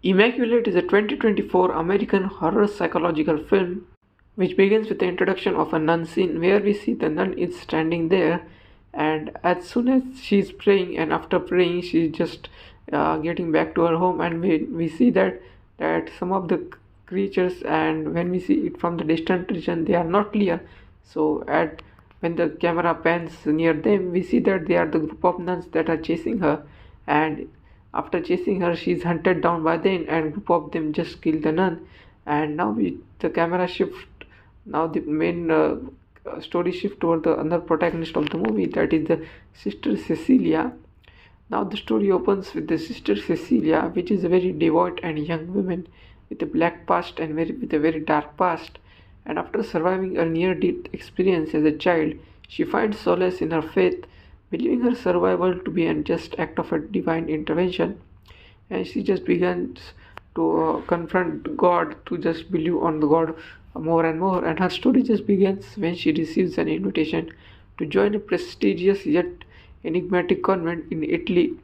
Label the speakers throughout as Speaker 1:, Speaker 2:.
Speaker 1: Immaculate is a 2024 American horror psychological film which begins with the introduction of a nun scene where we see the nun is standing there, and as soon as she is praying, and after praying she is just getting back to her home, and we see that some of the creatures, and when we see it from the distant region, they are not clear. So at when the camera pans near them, we see that they are the group of nuns that are chasing her, and after chasing her, she is hunted down by them, and group of them just kill the nun. And now the camera shift. Now the main story shift toward the other protagonist of the movie, that is the sister Cecilia. Now the story opens with the sister Cecilia, which is a very devout and young woman with a black past and with a very dark past. And after surviving a near-death experience as a child, she finds solace in her faith, believing her survival to be an just act of a divine intervention. And she just begins to confront God, to just believe on the God more and more. And her story just begins when she receives an invitation to join a prestigious yet enigmatic convent in Italy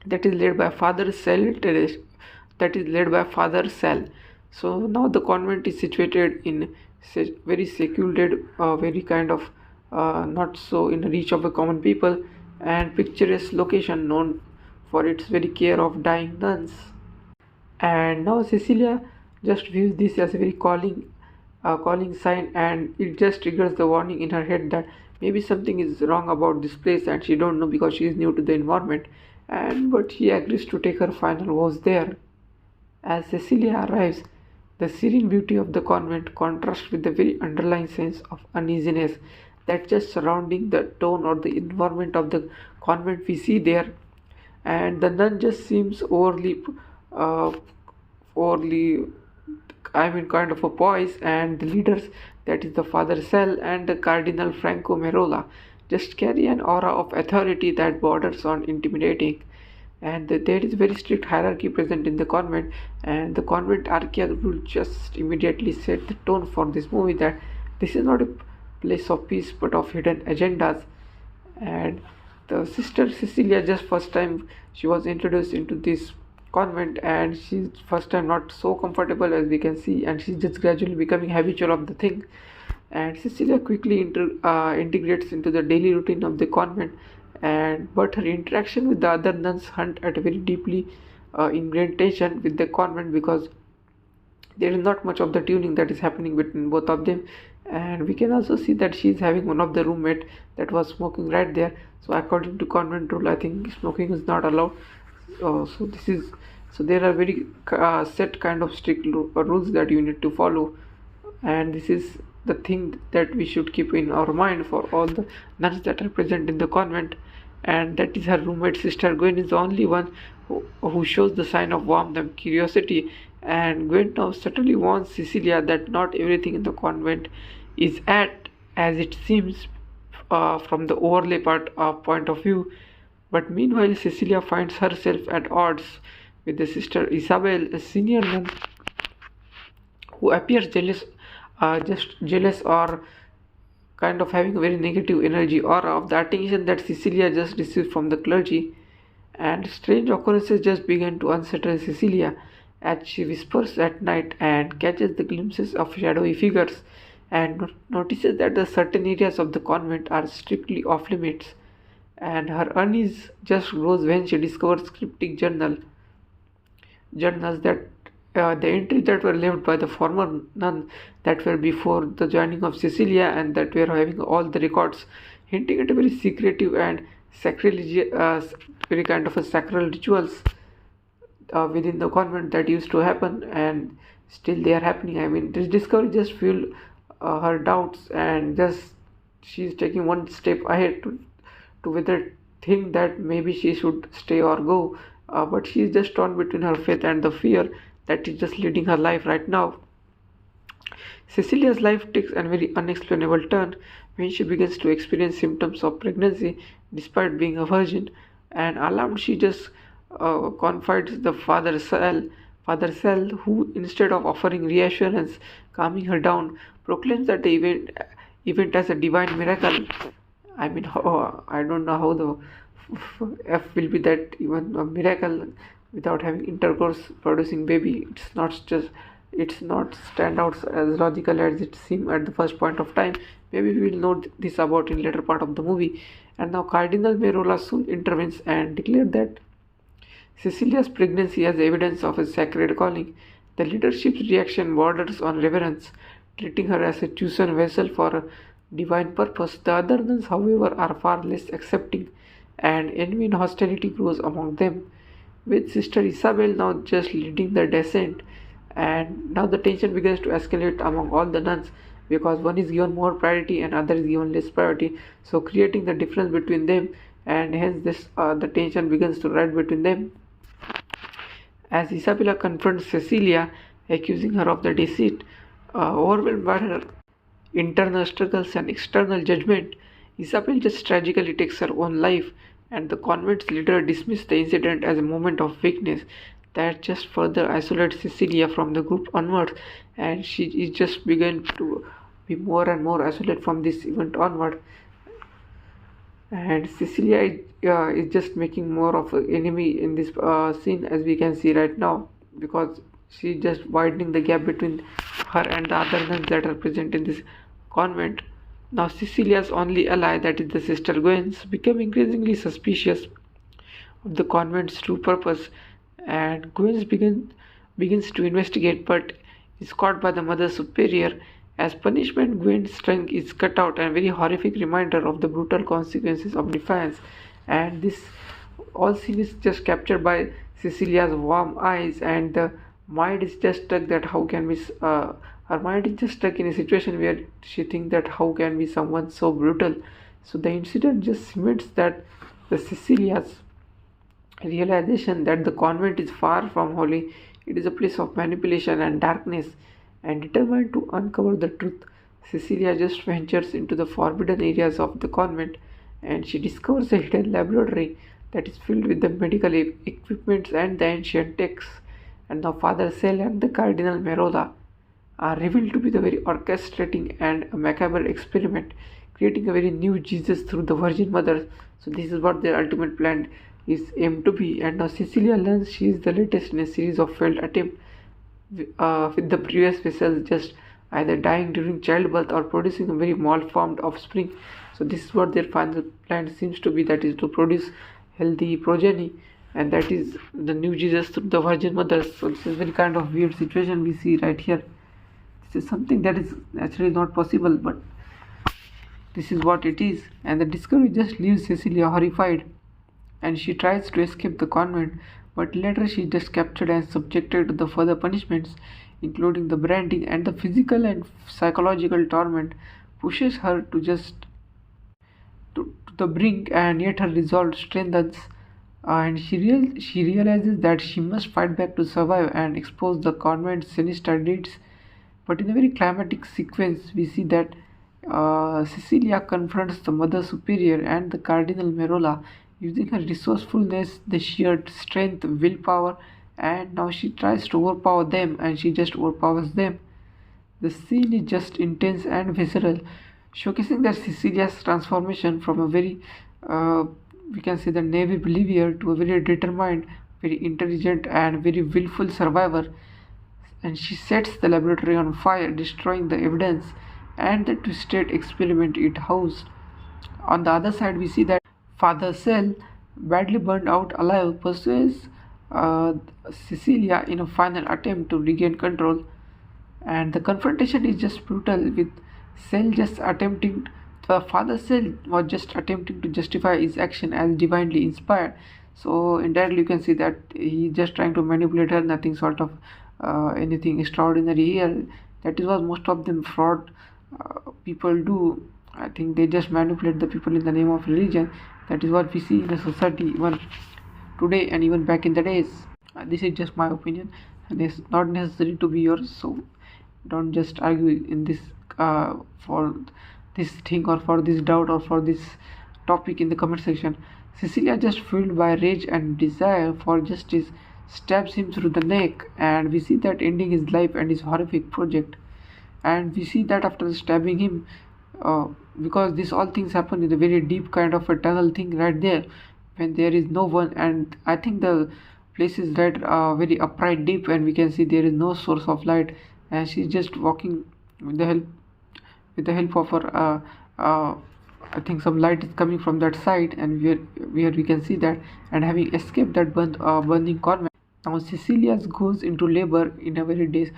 Speaker 1: that is led by Father Sal. That is led by Father Sal. So now the convent is situated in very secluded, very kind of not so in reach of the common people, and picturesque location known for its very care of dying nuns. And now Cecilia just views this as a very calling sign, and it just triggers the warning in her head that maybe something is wrong about this place, and she don't know because she is new to the environment. And but she agrees to take her final vows there. As Cecilia arrives, the serene beauty of the convent contrasts with the very underlying sense of uneasiness that just surrounding the tone or the environment of the convent we see there. And the nun just seems uh, overly, I mean, kind of a poise, and the leaders, that is the Father Cell and the Cardinal Franco Merola, just carry an aura of authority that borders on intimidating. And there is very strict hierarchy present in the convent, and the convent architect will just immediately set the tone for this movie that this is not a place of peace but of hidden agendas. And the sister Cecilia, just first time she was introduced into this convent, and she's first time not so comfortable as we can see, and she's just gradually becoming habitual of the thing. And Cecilia quickly integrates into the daily routine of the convent, and but her interaction with the other nuns hunt at a very deeply ingrained tension with the convent, because there is not much of the tuning that is happening between both of them. And we can also see that she is having one of the roommate that was smoking right there. So according to convent rule, I think smoking is not allowed. So there are very set kind of strict rules that you need to follow, and this is the thing that we should keep in our mind for all the nuns that are present in the convent. And that is her roommate sister Gwen is the only one who shows the sign of warmth and curiosity. And Gwen now subtly warns Cecilia that not everything in the convent is at as it seems from the overlay point of view. But meanwhile, Cecilia finds herself at odds with the sister Isabel, a senior nun who appears just jealous or kind of having a very negative energy aura of the attention that Cecilia just received from the clergy. And strange occurrences just begin to unsettle Cecilia as she whispers at night and catches the glimpses of shadowy figures, and notices that the certain areas of the convent are strictly off limits. And her unease just grows when she discovers cryptic journals that the entries that were left by the former nun that were before the joining of Cecilia, and that were having all the records hinting at a very secretive and sacrilegious, very kind of a sacral rituals within the convent that used to happen, and still they are happening. I mean, this discovery just fueled her doubts, and just she's taking one step ahead to whether think that maybe she should stay or go. But she is just torn between her faith and the fear that is just leading her life right now. Cecilia's life takes a very unexplainable turn when she begins to experience symptoms of pregnancy despite being a virgin. And alarmed, she just confides the Father Cell, who instead of offering reassurance, calming her down, proclaims that the event as a divine miracle. I mean, I don't know how the F will be that even a miracle without having intercourse producing baby. It's not stand out as logical as it seemed at the first point of time. Maybe we will know this about in later part of the movie. And now Cardinal Merola soon intervenes and declared that Cecilia's pregnancy as evidence of a sacred calling. The leadership's reaction borders on reverence, treating her as a chosen vessel for a divine purpose. The other nuns, however, are far less accepting, and envy and hostility grows among them, with Sister Isabel now just leading the descent. And now the tension begins to escalate among all the nuns because one is given more priority and other is given less priority, so creating the difference between them, and hence the tension begins to rise between them. As Isabella confronts Cecilia, accusing her of the deceit, overwhelmed by her internal struggles and external judgment, Isabel just tragically takes her own life, and the convent's leader dismisses the incident as a moment of weakness that just further isolates Cecilia from the group onwards, and she is just begun to be more and more isolated from this event onward. And Cecilia is just making more of an enemy in this scene, as we can see right now, because she just widening the gap between her and the other nuns that are present in this convent. Now Cecilia's only ally, that is the sister Gwen's, become increasingly suspicious of the convent's true purpose, and begins to investigate but is caught by the Mother Superior. As punishment, Gwen's tongue is cut out, a very horrific reminder of the brutal consequences of defiance. And this all scene is just captured by Cecilia's warm eyes, and the mind is just stuck that how can we. Her mind is just stuck in a situation where she thinks that how can be someone so brutal. So the incident just cements that the Cecilia's realization that the convent is far from holy. It is a place of manipulation and darkness, and determined to uncover the truth, Cecilia just ventures into the forbidden areas of the convent, and she discovers a hidden laboratory that is filled with the medical equipments and the ancient texts. And now Father Cell and the Cardinal Merola are revealed to be the very orchestrating and a macabre experiment, creating a very new Jesus through the Virgin Mother. So this is what their ultimate plan is aimed to be. And now Cecilia learns she is the latest in a series of failed attempts, with the previous vessels just either dying during childbirth or producing a very malformed offspring. So this is what their final plan seems to be, that is to produce healthy progeny, and that is the new Jesus through the Virgin Mother. So this is very kind of weird situation we see right here. This is something that is actually not possible, but this is what it is. And the discovery just leaves Cecilia horrified, and she tries to escape the convent, but later she is just captured and subjected to the further punishments, including the branding, and the physical and psychological torment pushes her to the brink, and yet her resolve strengthens, and she realizes that she must fight back to survive and expose the convent's sinister deeds. But in a very climatic sequence, we see that Cecilia confronts the Mother Superior and the Cardinal Merola using her resourcefulness, the sheer strength, willpower, and now she tries to overpower them, and she just overpowers them. The scene is just intense and visceral, showcasing that Cecilia's transformation from a very, we can say, the naive believer to a very determined, very intelligent, and very willful survivor. And she sets the laboratory on fire, destroying the evidence and the twisted experiment it housed. On the other side, we see that Father Cell, badly burned out alive, pursues Cecilia in a final attempt to regain control, and the confrontation is just brutal, with Cell just attempting. The Father Cell was just attempting to justify his action as divinely inspired. So indirectly, you can see that he is just trying to manipulate her. Nothing sort of anything extraordinary here. That is what most of them fraud people do. I think they just manipulate the people in the name of religion. That is what we see in the society even today and even back in the days. This is just my opinion, and it's not necessary to be yours. So don't just argue in this for this thing or for this doubt or for this topic in the comment section. Cecilia, just fueled by rage and desire for justice, stabs him through the neck, and we see that ending his life and his horrific project. And we see that after stabbing him, because this all things happen in a very deep kind of a tunnel thing right there, when there is no one, and I think the places that are very upright deep, and we can see there is no source of light, and she's just walking with the help of her I think some light is coming from that side, and where we can see that, and having escaped that burning convent. Now Cecilia goes into labor in a very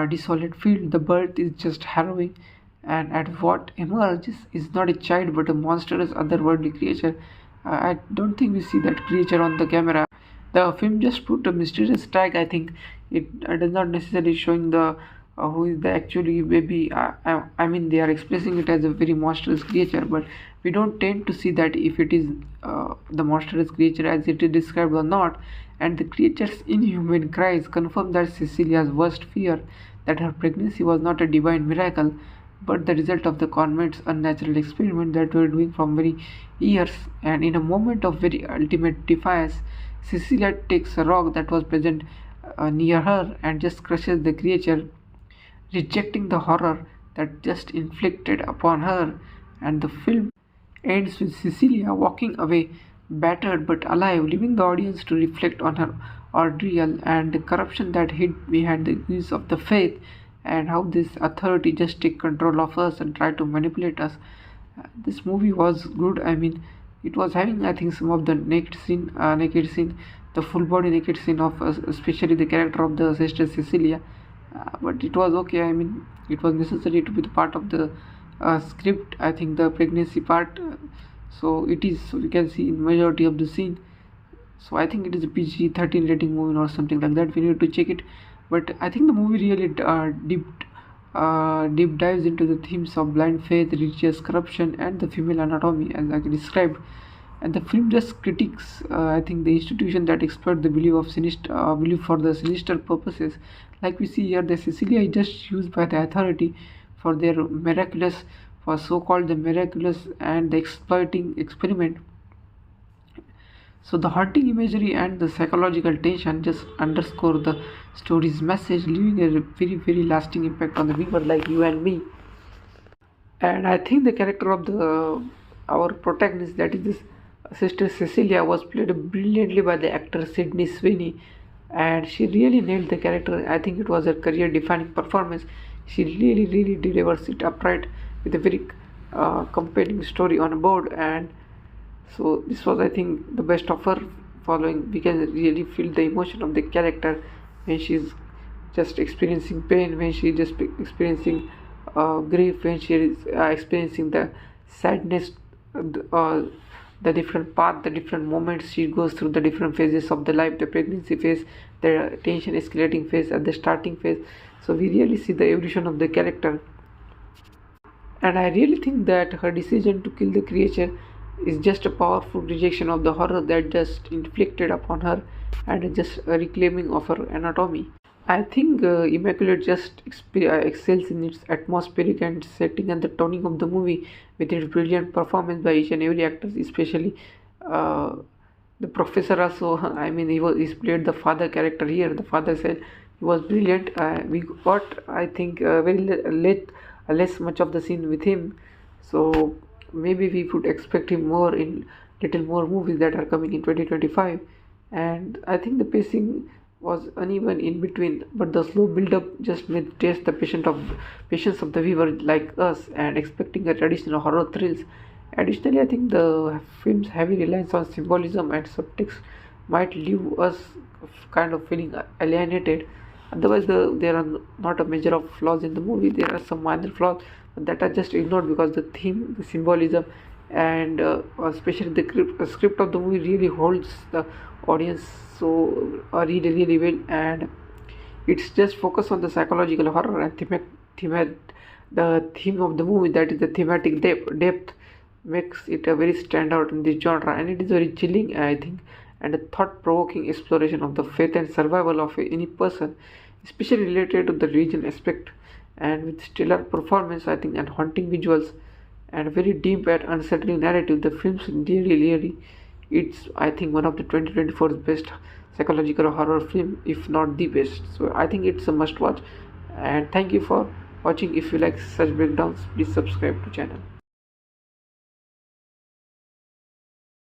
Speaker 1: desolate field. The birth is just harrowing, and at what emerges is not a child but a monstrous otherworldly creature. I don't think we see that creature on the camera. The film just put a mysterious tag. I think it does not necessarily showing the who is the actually baby. I mean, they are expressing it as a very monstrous creature, but we don't tend to see that if it is the monstrous creature as it is described or not. And the creature's inhuman cries confirm that Cecilia's worst fear, that her pregnancy was not a divine miracle, but the result of the convent's unnatural experiment that were doing from very years. And in a moment of very ultimate defiance, Cecilia takes a rock that was present near her and just crushes the creature, rejecting the horror that just inflicted upon her. And the film ends with Cecilia walking away, battered but alive, leaving the audience to reflect on her ordeal and the corruption that hid behind the use of the faith, and how this authority just take control of us and try to manipulate us. This movie was good. I mean, it was having, I think, some of the naked scene, the full body naked scene of especially the character of the sister Cecilia. But it was okay. I mean, it was necessary to be the part of the script. I think the pregnancy part. So it is. So we can see in majority of the scene. So I think it is a PG-13 rating movie or something like that. We need to check it. But I think the movie really deep dives into the themes of blind faith, religious corruption, and the female anatomy, as I described. And the film just critiques, I think, the institution that exploit the belief for the sinister purposes. Like we see here, the Cecilia is just used by the authority for their miraculous, for so-called the miraculous and the exploiting experiment. So the haunting imagery and the psychological tension just underscore the story's message, leaving a very lasting impact on the viewer like you and me. And I think the character of the our protagonist, that is this sister Cecilia, was played brilliantly by the actor Sydney Sweeney, and she really nailed the character. I think it was a career-defining performance. She really delivers it upright with a very compelling story on board. And so this was, I think, the best of her. Following, we can really feel the emotion of the character when she's just experiencing pain, when she just experiencing grief, when she is experiencing the sadness, the different path, the different moments she goes through, the different phases of the life, the pregnancy phase, the tension escalating phase, at the starting phase. So we really see the evolution of the character. And I really think that her decision to kill the creature is just a powerful rejection of the horror that just inflicted upon her, and just a reclaiming of her anatomy. I think Immaculate just excels in its atmospheric and setting and the toning of the movie, with its brilliant performance by each and every actor, especially uh, the professor also. I mean, he's played the father character here. The father said he was brilliant. We got, I think, less much of the scene with him. So maybe we would expect him more in little more movies that are coming in 2025. And I think the pacing was uneven in between, but the slow build up just made test the patience of the viewer like us, and expecting a traditional horror thrills. Additionally, I think the film's heavy reliance on symbolism and subtext might leave us kind of feeling alienated. Otherwise, there are not a major of flaws in the movie. There are some minor flaws that are just ignored because the theme, the symbolism, and especially the script of the movie really holds the audience so really well. And it's just focused on the psychological horror and the theme of the movie, that is the thematic depth, makes it a very standout in this genre. And it is very chilling, I think, and a thought-provoking exploration of the faith and survival of any person, especially related to the religion aspect. And with stellar performance, I think, and haunting visuals, and very deep and unsettling narrative, the film's really it's, I think, one of the 2024's best psychological horror film, if not the best. So I think it's a must watch. And thank you for watching. If you like such breakdowns, please subscribe to channel.